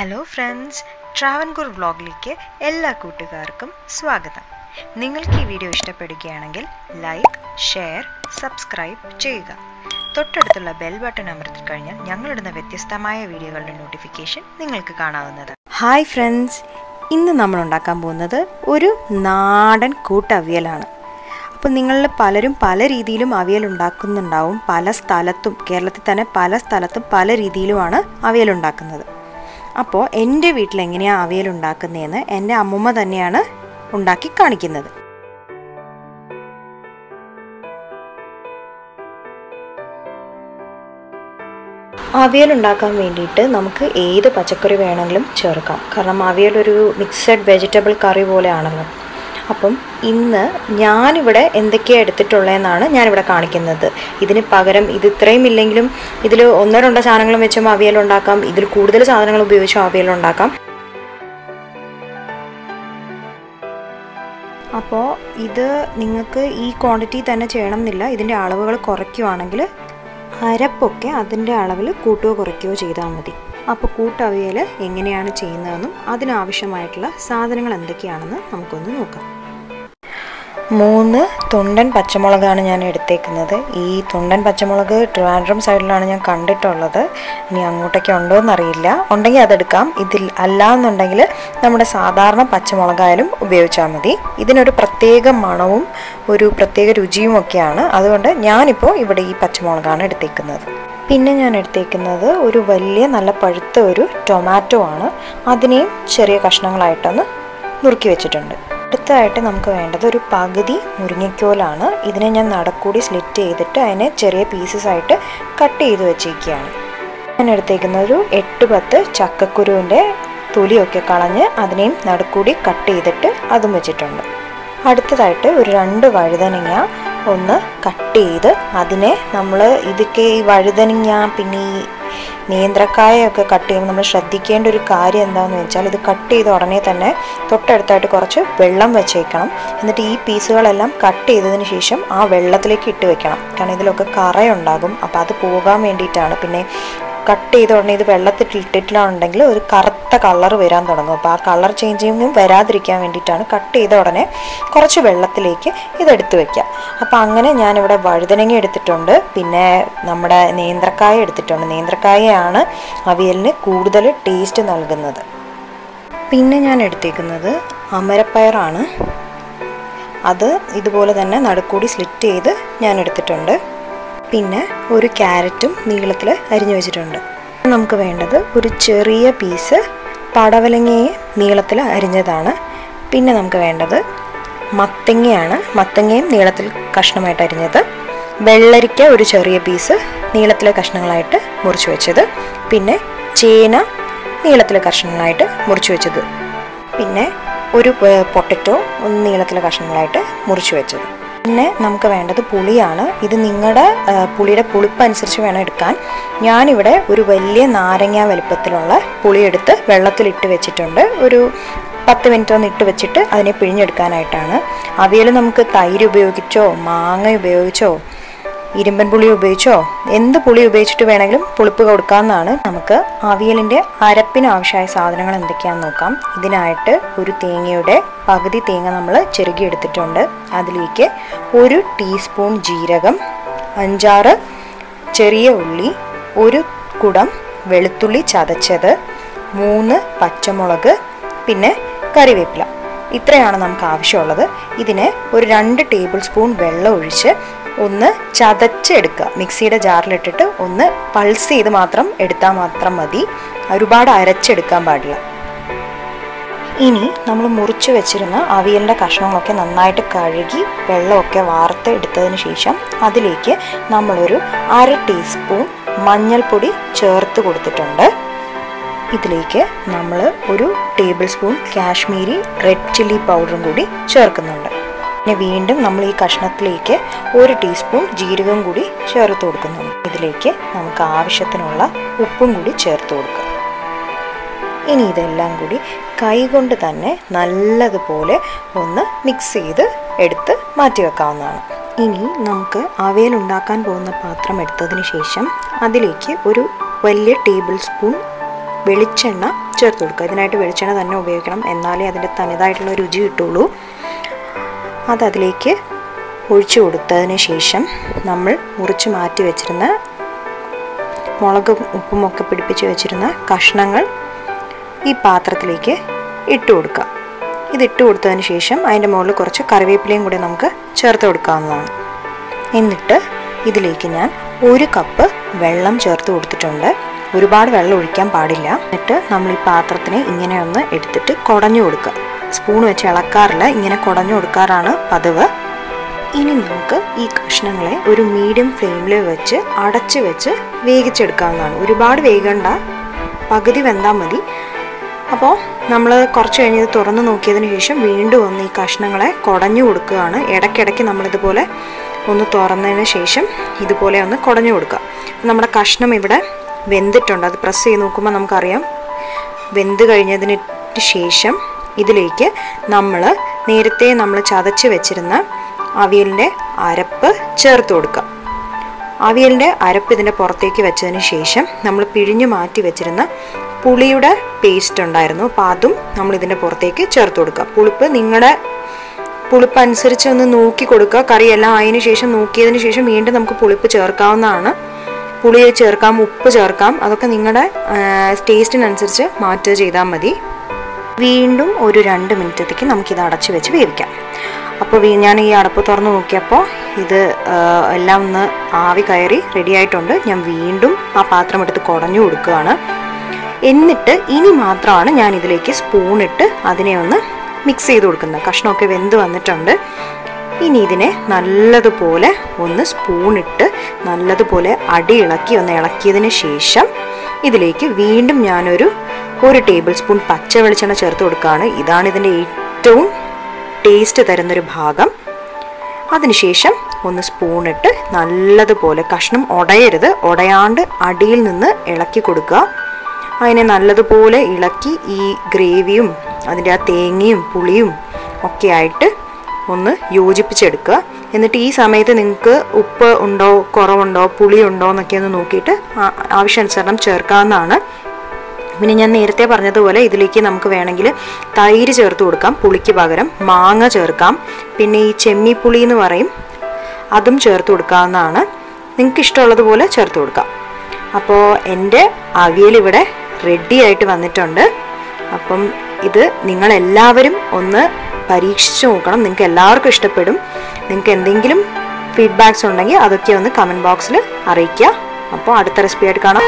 Hello friends, Travancore വ്ളോഗിലേക്ക് എല്ലാ കൂട്ടുകാർക്കും സ്വാഗതം. നിങ്ങൾക്ക് ഈ വീഡിയോ ഇഷ്ടപ്പെടുകയാണെങ്കിൽ ലൈക്ക്, ഷെയർ, സബ്സ്ക്രൈബ് ചെയ്യുക. തൊട്ടടുത്തുള്ള ബെൽ ബട്ടൺ അമർത്തി കഴിഞ്ഞാൽ ഞങ്ങളിടുന്ന വ്യത്യസ്തമായ വീഡിയോകളുടെ നോട്ടിഫിക്കേഷൻ നിങ്ങൾക്ക് കാണാവുന്നതാണ്. ഹായ് ഫ്രണ്ട്സ്, ഇന്ന് നമ്മൾ ഉണ്ടാക്കാൻ പോകുന്നത് ഒരു നാടൻ കൂട്ട് അവിയലാണ്. അപ്പോൾ നിങ്ങളിൽ പലരും പല രീതിയിലും അവിയൽ ഉണ്ടാക്കുന്നുണ്ടാവും. പല സ്ഥലത്തും, കേരളത്തിൽ തന്നെ പല സ്ഥലത്തും പല രീതിയിലുമാണ് അവിയൽ ഉണ്ടാക്കുന്നത്. അപ്പോൾ എൻ്റെ വീട്ടിൽ എങ്ങനെയാണ് അവിയൽ ഉണ്ടാക്കുന്നതെന്ന് എൻ്റെ അമ്മൂമ്മ തന്നെയാണ് ഉണ്ടാക്കി കാണിക്കുന്നത്. അവിയൽ ഉണ്ടാക്കാൻ വേണ്ടിയിട്ട് നമുക്ക് ഏത് പച്ചക്കറി വേണമെങ്കിലും ചേർക്കാം. കാരണം അവിയൽ ഒരു മിക്സഡ് വെജിറ്റബിൾ കറി പോലെയാണല്ലോ. അപ്പം ഇന്ന് ഞാനിവിടെ എന്തൊക്കെയാണ് എടുത്തിട്ടുള്ളതെന്നാണ് ഞാനിവിടെ കാണിക്കുന്നത്. ഇതിന് പകരം ഇത് ഇത്രയും ഇല്ലെങ്കിലും ഇതിൽ ഒന്നോ രണ്ടോ സാധനങ്ങളും വെച്ചും അവിയൽ ഉണ്ടാക്കാം. ഇതിൽ കൂടുതൽ സാധനങ്ങൾ ഉപയോഗിച്ചും അവിയൽ ഉണ്ടാക്കാം. അപ്പോൾ ഇത് നിങ്ങൾക്ക് ഈ ക്വാണ്ടിറ്റി തന്നെ ചെയ്യണം എന്നില്ല. ഇതിൻ്റെ അളവുകൾ കുറയ്ക്കുകയാണെങ്കിൽ അരപ്പൊക്കെ അതിൻ്റെ അളവിൽ കൂട്ടുകയോ കുറയ്ക്കുകയോ ചെയ്താൽ മതി. അപ്പോൾ കൂട്ടവിയൽ എങ്ങനെയാണ് ചെയ്യുന്നതെന്നും അതിനാവശ്യമായിട്ടുള്ള സാധനങ്ങൾ എന്തൊക്കെയാണെന്ന് നമുക്കൊന്ന് നോക്കാം. 3 തുണ്ടൻ പച്ചമുളകാണ് ഞാൻ എടുത്തേക്കുന്നത്. ഈ തുണ്ടൻ പച്ചമുളക് ട്രിവാൻഡ്രം സൈഡിലാണ് ഞാൻ കണ്ടിട്ടുള്ളത്. ഇനി അങ്ങോട്ടൊക്കെ ഉണ്ടോ എന്നറിയില്ല. ഉണ്ടെങ്കിൽ അതെടുക്കാം. ഇതിൽ അല്ല എന്നുണ്ടെങ്കിൽ നമ്മുടെ സാധാരണ പച്ചമുളകായാലും ഉപയോഗിച്ചാൽ മതി. ഇതിനൊരു പ്രത്യേക മണവും ഒരു പ്രത്യേക രുചിയും ഒക്കെയാണ്. അതുകൊണ്ട് ഞാനിപ്പോൾ ഇവിടെ ഈ പച്ചമുളകാണ് എടുത്തേക്കുന്നത്. പിന്നെ ഞാൻ എടുത്തേക്കുന്നത് ഒരു വലിയ നല്ല പഴുത്ത ഒരു ടൊമാറ്റോ ആണ്. അതിനെയും ചെറിയ കഷ്ണങ്ങളായിട്ടൊന്ന് നുറുക്കി വെച്ചിട്ടുണ്ട്. അടുത്തതായിട്ട് നമുക്ക് വേണ്ടത് ഒരു പകുതി മുരിങ്ങക്കോലാണ്. ഇതിനെ ഞാൻ നടുക്കൂടി സ്ലിറ്റ് ചെയ്തിട്ട് അതിനെ ചെറിയ പീസസ് ആയിട്ട് കട്ട് ചെയ്ത് വെച്ചിരിക്കുകയാണ്. ഞാൻ എടുത്തേക്കുന്ന ഒരു 8-10 ചക്കക്കുരുവിൻ്റെ തൊലിയൊക്കെ കളഞ്ഞ് അതിനെയും നടുക്കൂടി കട്ട് ചെയ്തിട്ട് അതും വെച്ചിട്ടുണ്ട്. അടുത്തതായിട്ട് ഒരു 2 വഴുതനങ്ങ ഒന്ന് കട്ട് ചെയ്ത് അതിനെ നമ്മൾ ഇതൊക്കെ ഈ വഴുതനങ്ങ പിന്നെ ഈ നേന്ത്രക്കായൊക്കെ കട്ട് ചെയ്യുമ്പോൾ നമ്മൾ ശ്രദ്ധിക്കേണ്ട ഒരു കാര്യം എന്താണെന്ന് വെച്ചാൽ ഇത് കട്ട് ചെയ്ത ഉടനെ തന്നെ തൊട്ടടുത്തായിട്ട് കുറച്ച് വെള്ളം വെച്ചേക്കണം. എന്നിട്ട് ഈ പീസുകളെല്ലാം കട്ട് ചെയ്തതിന് ശേഷം ആ വെള്ളത്തിലേക്ക് ഇട്ട് വെക്കണം. കാരണം ഇതിലൊക്കെ കറയുണ്ടാകും. അപ്പോൾ അത് പോകാൻ വേണ്ടിയിട്ടാണ്. പിന്നെ കട്ട് ചെയ്ത ഉടനെ ഇത് വെള്ളത്തിൽ ഇട്ടിട്ടുണ്ടെങ്കിൽ ഒരു കറുത്ത കളർ വരാൻ തുടങ്ങും. അപ്പോൾ ആ കളർ ചേഞ്ചിങ്ങും വരാതിരിക്കാൻ വേണ്ടിയിട്ടാണ് കട്ട് ചെയ്ത ഉടനെ കുറച്ച് വെള്ളത്തിലേക്ക് ഇതെടുത്ത് വയ്ക്കുക. അപ്പോൾ അങ്ങനെ ഞാനിവിടെ വഴുതനങ്ങ എടുത്തിട്ടുണ്ട്. പിന്നെ നമ്മുടെ നേന്ത്രക്കായ എടുത്തിട്ടുണ്ട്. നേന്ത്രക്കായയാണ് അവിയലിന് കൂടുതൽ ടേസ്റ്റ് നൽകുന്നത്. പിന്നെ ഞാൻ എടുത്തേക്കുന്നത് അമരപ്പയറാണ്. അത് ഇതുപോലെ തന്നെ നടുക്കൂടി സ്ലിറ്റ് ചെയ്ത് ഞാൻ എടുത്തിട്ടുണ്ട്. പിന്നെ ഒരു ക്യാരറ്റും നീളത്തിൽ അരിഞ്ഞു വെച്ചിട്ടുണ്ട്. നമുക്ക് വേണ്ടത് ഒരു ചെറിയ പീസ് പടവലങ്ങയെ നീളത്തിൽ അരിഞ്ഞതാണ്. പിന്നെ നമുക്ക് വേണ്ടത് മത്തങ്ങയാണ്. മത്തങ്ങയും നീളത്തിൽ കഷ്ണമായിട്ട് അരിഞ്ഞത്. വെള്ളരിക്ക ഒരു ചെറിയ പീസ് നീളത്തിലെ കഷ്ണങ്ങളായിട്ട് മുറിച്ച് വെച്ചത്. പിന്നെ ചേന നീളത്തിലെ കഷ്ണങ്ങളായിട്ട് മുറിച്ച് വെച്ചത്. പിന്നെ ഒരു പൊട്ടറ്റോ ഒന്ന് നീളത്തിലെ കഷ്ണങ്ങളായിട്ട് മുറിച്ച് വെച്ചത്. പിന്നെ നമുക്ക് വേണ്ടത് പുളിയാണ്. ഇത് നിങ്ങളുടെ പുളിയുടെ പുളിപ്പ് അനുസരിച്ച് വേണം എടുക്കാൻ. ഞാനിവിടെ ഒരു വലിയ നാരങ്ങ വലുപ്പത്തിലുള്ള പുളി എടുത്ത് വെള്ളത്തിലിട്ട് വെച്ചിട്ടുണ്ട്. ഒരു 10 മിനിറ്റ് ഒന്ന് ഇട്ട് വെച്ചിട്ട് അതിനെ പിഴിഞ്ഞെടുക്കാനായിട്ടാണ്. അവിയൽ നമുക്ക് തൈര് ഉപയോഗിച്ചോ മാങ്ങ ഉപയോഗിച്ചോ ഇരുമ്പൻ പുളി ഉപയോഗിച്ചോ എന്ത് പുളി ഉപയോഗിച്ചിട്ട് വേണമെങ്കിലും പുളിപ്പ് കൊടുക്കാവുന്നതാണ്. നമുക്ക് അവിയലിൻ്റെ അരപ്പിന് ആവശ്യമായ സാധനങ്ങൾ എന്തൊക്കെയാണെന്ന് നോക്കാം. ഇതിനായിട്ട് ഒരു തേങ്ങയുടെ പകുതി തേങ്ങ നമ്മൾ ചെറുകി എടുത്തിട്ടുണ്ട്. അതിലേക്ക് 1 ടീസ്പൂൺ ജീരകം, 5-6 ചെറിയ ഉള്ളി, 1 കുടം വെളുത്തുള്ളി ചതച്ചത്, 3 പച്ചമുളക്, പിന്നെ കറിവേപ്പില. ഇത്രയാണ് നമുക്ക് ആവശ്യമുള്ളത്. ഇതിന് ഒരു 2 ടേബിൾ സ്പൂൺ വെള്ളം ഒഴിച്ച് ഒന്ന് ചതച്ചെടുക്കുക. മിക്സിയുടെ ജാറിലിട്ടിട്ട് ഒന്ന് പൾസ് ചെയ്ത് മാത്രം എടുത്താൽ മാത്രം മതി. ഒരുപാട് അരച്ചെടുക്കാൻ പാടില്ല. ഇനി നമ്മൾ മുറിച്ച് വെച്ചിരുന്ന അവിയലിൻ്റെ കഷ്ണങ്ങളൊക്കെ നന്നായിട്ട് കഴുകി വെള്ളമൊക്കെ വാർത്ത് എടുത്തതിന് ശേഷം അതിലേക്ക് നമ്മളൊരു 1/2 ടീസ്പൂൺ മഞ്ഞൾപ്പൊടി ചേർത്ത് കൊടുത്തിട്ടുണ്ട്. ഇതിലേക്ക് നമ്മൾ ഒരു table spoon Kashmiri red chilli പൗഡറും കൂടി ചേർക്കുന്നുണ്ട്. പിന്നെ വീണ്ടും നമ്മൾ ഈ കഷ്ണത്തിലേക്ക് 1 ടീസ്പൂൺ ജീരകം കൂടി ചേർത്ത് കൊടുക്കുന്നുണ്ട്. ഇതിലേക്ക് നമുക്ക് ആവശ്യത്തിനുള്ള ഉപ്പും കൂടി ചേർത്ത് കൊടുക്കുക. ഇനി ഇതെല്ലാം കൂടി കൈകൊണ്ട് തന്നെ നല്ലതുപോലെ ഒന്ന് മിക്സ് ചെയ്ത് എടുത്ത് മാറ്റി വെക്കാവുന്നതാണ്. ഇനി നമുക്ക് അവിയൽ ഉണ്ടാക്കാൻ പോകുന്ന പാത്രം എടുത്തതിന് ശേഷം അതിലേക്ക് ഒരു വലിയ ടേബിൾ സ്പൂൺ വെളിച്ചെണ്ണ ചേർത്ത് കൊടുക്കുക. ഇതിനായിട്ട് വെളിച്ചെണ്ണ തന്നെ ഉപയോഗിക്കണം, എന്നാലേ അതിൻ്റെ തനതായിട്ടുള്ള രുചി കിട്ടുള്ളൂ. അതതിലേക്ക് ഒഴിച്ചു കൊടുത്തതിന് ശേഷം നമ്മൾ മുറിച്ച് മാറ്റി വെച്ചിരുന്ന മുളകും ഉപ്പും ഒക്കെ പിടിപ്പിച്ച് വെച്ചിരുന്ന കഷ്ണങ്ങൾ ഈ പാത്രത്തിലേക്ക് ഇട്ട് കൊടുക്കുക. ഇതിട്ട് കൊടുത്തതിന് ശേഷം അതിൻ്റെ മുകളിൽ കുറച്ച് കറിവേപ്പിലയും കൂടി നമുക്ക് ചേർത്ത് കൊടുക്കാവുന്നതാണ്. എന്നിട്ട് ഇതിലേക്ക് ഞാൻ 1 കപ്പ് വെള്ളം ചേർത്ത് കൊടുത്തിട്ടുണ്ട്. ഒരുപാട് വെള്ളം ഒഴിക്കാൻ പാടില്ല. എന്നിട്ട് നമ്മൾ ഈ പാത്രത്തിനെ ഇങ്ങനെ ഒന്ന് എടുത്തിട്ട് കുടഞ്ഞു കൊടുക്കുക. സ്പൂൺ വെച്ച് ഇളക്കാറില്ല, ഇങ്ങനെ കുടഞ്ഞു കൊടുക്കാറാണ് പതിവ്. ഇനി നമുക്ക് ഈ കഷ്ണങ്ങളെ ഒരു മീഡിയം ഫ്ലെയിമിൽ വെച്ച് അടച്ച് വെച്ച് വേവിച്ചെടുക്കാവുന്നതാണ്. ഒരുപാട് വേകണ്ട, പകുതി വെന്താൽ മതി. അപ്പോൾ നമ്മൾ കുറച്ച് കഴിഞ്ഞ് ഇത് തുറന്ന് നോക്കിയതിന് ശേഷം വീണ്ടും ഒന്ന് ഈ കഷ്ണങ്ങളെ കുടഞ്ഞു കൊടുക്കുകയാണ്. ഇടയ്ക്കിടയ്ക്ക് നമ്മളിതുപോലെ ഒന്ന് തുറന്നതിന് ശേഷം ഇതുപോലെ ഒന്ന് കുടഞ്ഞു കൊടുക്കുക. നമ്മുടെ കഷ്ണം ഇവിടെ വെന്തിട്ടുണ്ട്. അത് പ്രസ് ചെയ്ത് നോക്കുമ്പോൾ നമുക്കറിയാം. വെന്ത് കഴിഞ്ഞതിന് ശേഷം ഇതിലേക്ക് നേരത്തെ നമ്മൾ ചതച്ച് വെച്ചിരുന്ന അവിയലിൻ്റെ അരപ്പ് ചേർത്ത് കൊടുക്കുക. അവിയലിൻ്റെ അരപ്പ് ഇതിൻ്റെ പുറത്തേക്ക് വെച്ചതിന് ശേഷം നമ്മൾ പിഴിഞ്ഞു മാറ്റി വെച്ചിരുന്ന പുളിയുടെ പേസ്റ്റ് ഉണ്ടായിരുന്നു, അപ്പോൾ അതും നമ്മൾ ഇതിൻ്റെ പുറത്തേക്ക് ചേർത്ത് കൊടുക്കുക. നിങ്ങളുടെ പുളിപ്പ് അനുസരിച്ച് ഒന്ന് നോക്കി കൊടുക്കുക. കറിയെല്ലാം അതിന് ശേഷം നോക്കിയതിന് ശേഷം വീണ്ടും നമുക്ക് പുളിപ്പ് ചേർക്കാവുന്നതാണ്. പുളി ചേർക്കാം, ഉപ്പ് ചേർക്കാം, അതൊക്കെ നിങ്ങളുടെ ടേസ്റ്റിനനുസരിച്ച് മാറ്റുക ചെയ്താൽ മതി. വീണ്ടും ഒരു 2 മിനിറ്റത്തേക്ക് നമുക്കിത് അടച്ച് വെച്ച് വേവിക്കാം. അപ്പോൾ ഞാൻ ഈ അടപ്പ് തുറന്ന് നോക്കിയപ്പോൾ ഇത് എല്ലാം ഒന്ന് ആവി കയറി റെഡി ആയിട്ടുണ്ട്. ഞാൻ വീണ്ടും ആ പാത്രം എടുത്ത് കുടഞ്ഞു കൊടുക്കുകയാണ്. എന്നിട്ട് ഇനി മാത്രമാണ് ഞാൻ ഇതിലേക്ക് സ്പൂണിട്ട് അതിനെ ഒന്ന് മിക്സ് ചെയ്ത് കൊടുക്കുന്നത്. കഷ്ണമൊക്കെ വെന്ത് വന്നിട്ടുണ്ട്. ഇനി ഇതിനെ നല്ലതുപോലെ ഒന്ന് സ്പൂണിട്ട് നല്ലതുപോലെ ഒന്ന് ഇളക്കിയതിന് ശേഷം ഇതിലേക്ക് വീണ്ടും ഞാനൊരു 1 ടേബിൾ സ്പൂൺ പച്ച വെളിച്ചെണ്ണ ചേർത്ത് കൊടുക്കുകയാണ്. ഇതാണ് ഇതിൻ്റെ ഏറ്റവും ടേസ്റ്റ് തരുന്നൊരു ഭാഗം. അതിനുശേഷം ഒന്ന് സ്പൂണിട്ട് നല്ലതുപോലെ കഷ്ണം ഉടയാണ്ട് അടിയിൽ നിന്ന് ഇളക്കി കൊടുക്കുക. അതിനെ നല്ലതുപോലെ ഇളക്കി ഈ ഗ്രേവിയും അതിൻ്റെ ആ തേങ്ങയും പുളിയും ഒക്കെ ആയിട്ട് ഒന്ന് യോജിപ്പിച്ചെടുക്കുക. എന്നിട്ട് ഈ സമയത്ത് നിങ്ങൾക്ക് ഉപ്പ് ഉണ്ടോ, കുറവുണ്ടോ, പുളിയുണ്ടോ എന്നൊക്കെ ഒന്ന് നോക്കിയിട്ട് ആവശ്യാനുസരണം ചേർക്കാവുന്നതാണ്. പിന്നെ ഞാൻ നേരത്തെ പറഞ്ഞതുപോലെ ഇതിലേക്ക് നമുക്ക് വേണമെങ്കിൽ തൈര് ചേർത്ത് കൊടുക്കാം, പുളിക്ക് പകരം മാങ്ങ ചേർക്കാം. പിന്നെ ഈ ചെമ്മിപ്പുളി എന്ന് പറയും, അതും ചേർത്ത് കൊടുക്കാവുന്നതാണ്. നിങ്ങൾക്ക് ഇഷ്ടമുള്ളതുപോലെ ചേർത്ത് കൊടുക്കാം. അപ്പോൾ എൻ്റെ അവിയൽ ഇവിടെ റെഡി ആയിട്ട് വന്നിട്ടുണ്ട്. അപ്പം ഇത് നിങ്ങളെല്ലാവരും ഒന്ന് പരീക്ഷിച്ച് നോക്കണം. നിങ്ങൾക്ക് എല്ലാവർക്കും ഇഷ്ടപ്പെടും. നിങ്ങൾക്ക് എന്തെങ്കിലും ഫീഡ്ബാക്സ് ഉണ്ടെങ്കിൽ അതൊക്കെ ഒന്ന് കമൻറ്റ് ബോക്സിൽ അറിയിക്കുക. അപ്പോൾ അടുത്ത റെസിപ്പി ആയിട്ട് കാണാം.